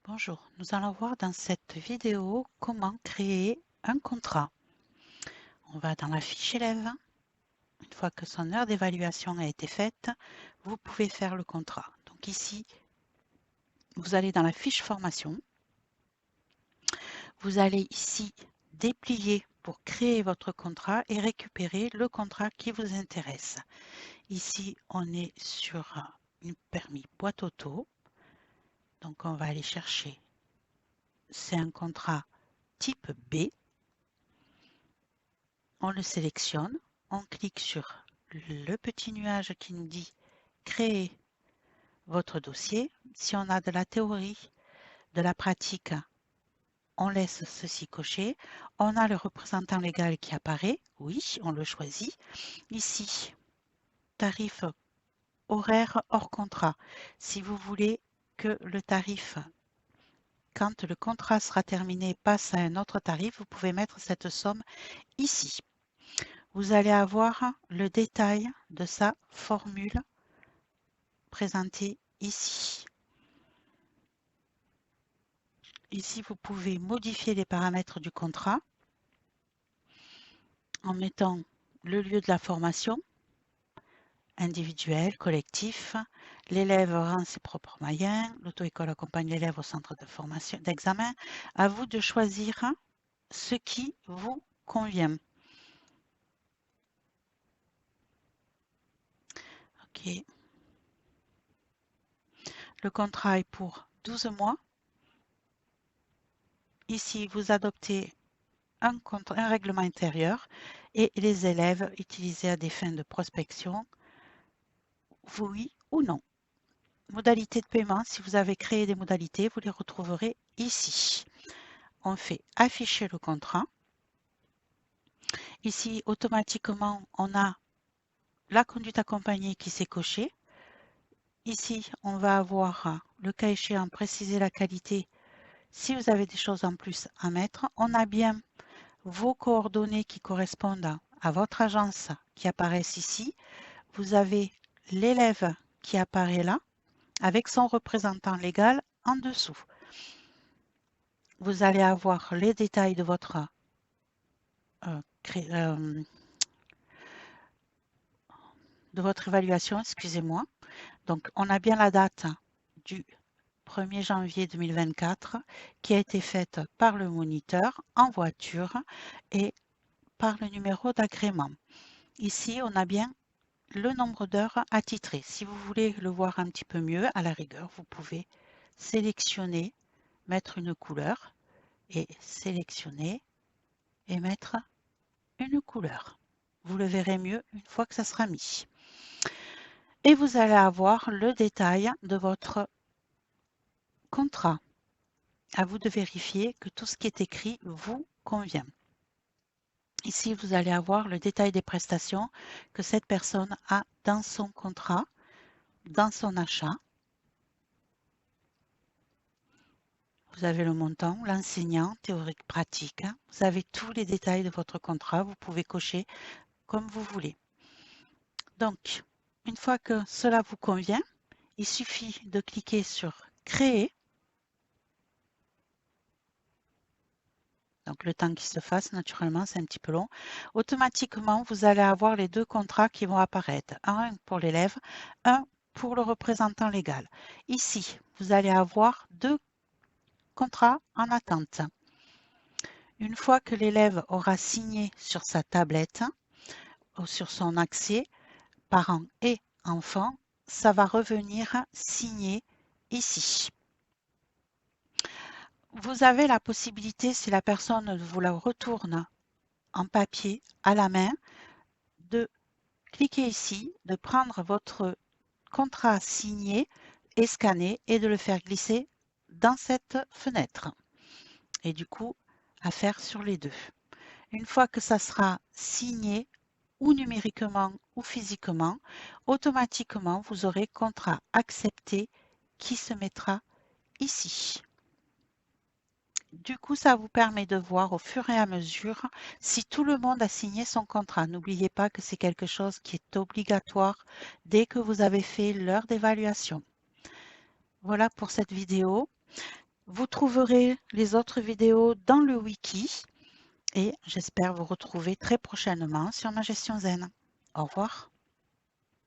Bonjour, nous allons voir dans cette vidéo comment créer un contrat. On va dans la fiche élève. Une fois que son heure d'évaluation a été faite, vous pouvez faire le contrat. Donc ici, vous allez dans la fiche formation. Vous allez ici déplier pour créer votre contrat et récupérer le contrat qui vous intéresse. Ici, on est sur une permis boîte auto. Donc on va aller chercher, c'est un contrat type B. On le sélectionne, on clique sur le petit nuage qui nous dit créer votre dossier. Si on a de la théorie, de la pratique, on laisse ceci coché. On a le représentant légal qui apparaît. Oui, on le choisit. Ici, tarif horaire hors contrat. Si vous voulez que le tarif, quand le contrat sera terminé, passe à un autre tarif, vous pouvez mettre cette somme ici. Vous allez avoir le détail de sa formule présentée ici. Ici, vous pouvez modifier les paramètres du contrat en mettant le lieu de la formation, individuel, collectif. L'élève rend ses propres moyens. L'auto-école accompagne l'élève au centre de formation d'examen. À vous de choisir ce qui vous convient. OK. Le contrat est pour 12 mois. Ici, vous adoptez un règlement intérieur et les élèves utilisés à des fins de prospection, oui ou non. Modalité de paiement, si vous avez créé des modalités, vous les retrouverez ici. On fait afficher le contrat. Ici, automatiquement, on a la conduite accompagnée qui s'est cochée. Ici, on va avoir, le cas échéant, préciser la qualité si vous avez des choses en plus à mettre. On a bien vos coordonnées qui correspondent à votre agence qui apparaissent ici. Vous avez l'élève qui apparaît là avec son représentant légal en dessous. Vous allez avoir les détails de votre évaluation, excusez-moi. Donc, on a bien la date du 1er janvier 2024 qui a été faite par le moniteur en voiture et par le numéro d'agrément. Ici, on a bien le nombre d'heures attitrées. Si vous voulez le voir un petit peu mieux, à la rigueur, vous pouvez sélectionner, mettre une couleur et sélectionner et mettre une couleur. Vous le verrez mieux une fois que ça sera mis. Et vous allez avoir le détail de votre contrat. À vous de vérifier que tout ce qui est écrit vous convient. Ici, vous allez avoir le détail des prestations que cette personne a dans son contrat, dans son achat. Vous avez le montant, l'enseignant, théorique, pratique. Vous avez tous les détails de votre contrat. Vous pouvez cocher comme vous voulez. Donc, une fois que cela vous convient, il suffit de cliquer sur Créer. Donc, le temps qui se fasse, naturellement, c'est un petit peu long. Automatiquement, vous allez avoir les deux contrats qui vont apparaître. Un pour l'élève, un pour le représentant légal. Ici, vous allez avoir deux contrats en attente. Une fois que l'élève aura signé sur sa tablette ou sur son accès, parents et enfants, ça va revenir signer ici. Vous avez la possibilité, si la personne vous la retourne en papier à la main, de cliquer ici, de prendre votre contrat signé et scanné et de le faire glisser dans cette fenêtre. Et du coup, à faire sur les deux. Une fois que ça sera signé, ou numériquement ou physiquement, automatiquement, vous aurez contrat accepté qui se mettra ici. Du coup, ça vous permet de voir au fur et à mesure si tout le monde a signé son contrat. N'oubliez pas que c'est quelque chose qui est obligatoire dès que vous avez fait l'heure d'évaluation. Voilà pour cette vidéo. Vous trouverez les autres vidéos dans le wiki et j'espère vous retrouver très prochainement sur ma gestion zen. Au revoir.